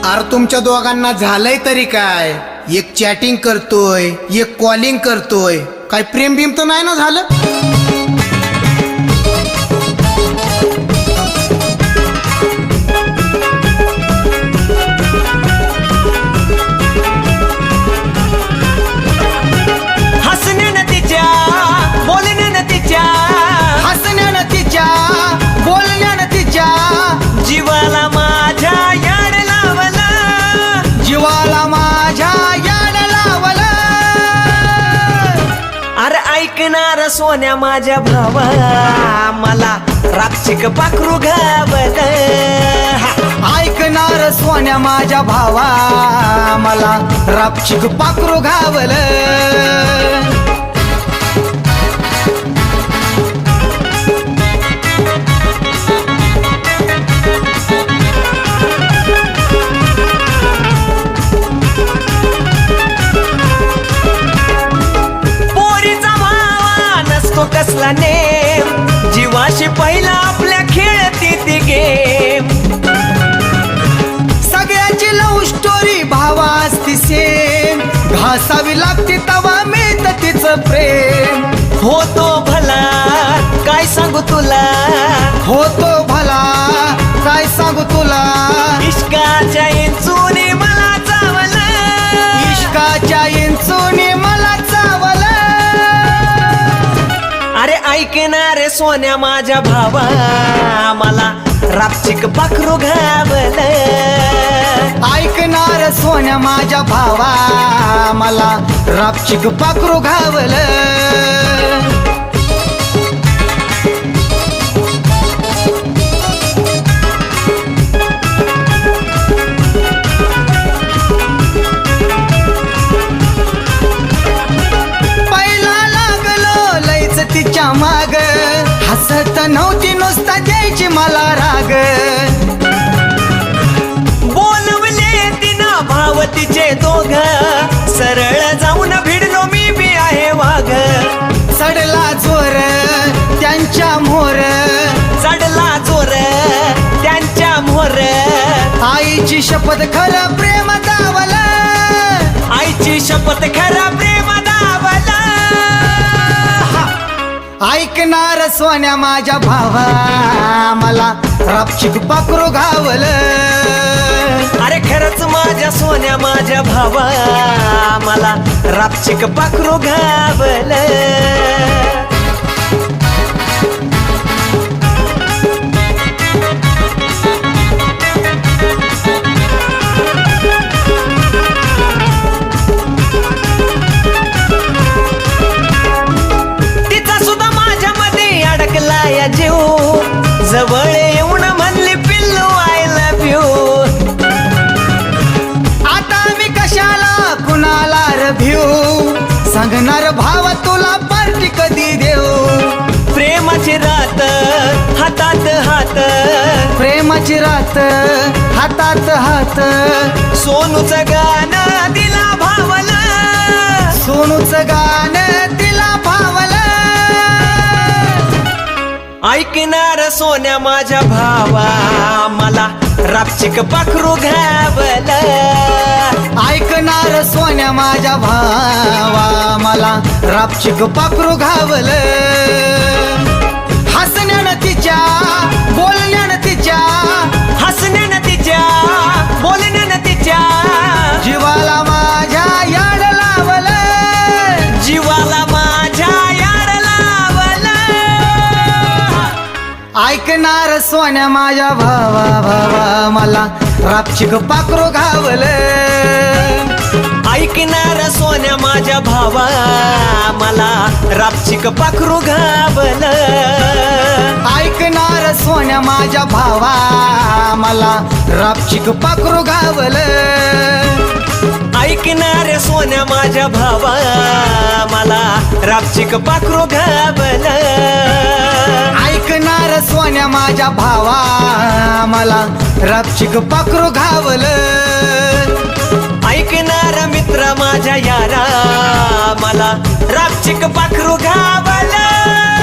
अरे तुमच्या दोघांना झालंय तरी काय? एक चॅटिंग करतोय, एक कॉलिंग करतोय, काय प्रेम बिम तर नाही ना झालं? जीवाला माझ्या याड लावला, जीवाला माझ्या याड लावला. अरे ऐकणार सोन्या माझ्या भावा, मला रापचिक पाखरू घावलं. ऐकणार सोन्या माझ्या भावा, मला रापचिक पाखरू घावलं. कसला नेम, जीवाशी पहिला आपल्या खेळती ती गेम. सगळ्याची लव्ह स्टोरी भावा असती सेम, घासावी लागते तवा मिळत तिचं प्रेम. होतो भला काय सांगू तुला, होतो भला काय सांगू तुला. इश्काच्या इंचूने मला चावलं, इश्काच्या इंचूने मला चावलं. अरे ऐकणारे सोन्या माझ्या भावा, मला रापचिक पाखरू घावलं. ऐकणार सोन्या माझ्या भावा, मला रापचिक पाखरू घावलं. तिच्या माग हसत नव्हती, नुसता द्यायची मला राग. बोलवले तिनं भाव तिचे दोघ, सरळ जाऊन भिडलो मी बी आहे वाघ. चढला जोर त्यांच्या मोर, चढला जोर त्यांच्या मोर. आईची शपथ खरं प्रेम दावला, आईची शपथ खरं प्रेम दावला. ऐकणार सोन्या माझ्या भावा, मला रापचिक पाखरू घावलं. अरे खरंच माझ्या सोन्या माझ्या भावा, मला रापचिक पाखरू घावलं. जीव जवळ येऊन म्हणली पिल्लू आय लव्ह यू. आता मी कशाला कुणाला रभिऊ, सांगणार भावा तुला पार्टी कधी देऊ. प्रेमाची रात हातात हात, प्रेमाची रात हातात हात. सोनूचं गाणं दिला भावला, सोनूचं गाणं दिला भावला. ऐकणार सोन्या माझ्या भावा, मला रापचिक पाखरू घावलं. ऐकणार सोन्या माझ्या भावा, मला रापचिक पाखरू घावलं. हसण्यानं तिच्या बोलण्यानं तिच्या, हसण्यानं तिच्या बोलण्यानं तिच्या. जीवाला माझ्या याड लावलं, जीवाला माझ्या याड लावलं. ऐकणार सोन्या माझ्या भावा, भावा मला रापचिक पाखरू घावलं. ऐकणार सोन्या माझ्या भावा, मला रापचिक पाखरू घावलं. ऐकणार सोन्या माझ्या भावा, मला रापचिक पाखरू घावलं. ऐकणार सोन्या माझ्या भावा, मला रापचिक पाखरू घावलं. ऐकणार सोन्या माझ्या भावा, मला रापचिक पाखरू घावलं. ऐकणार मित्र माझ्या यारा, मला रापचिक पाखरू घावलं.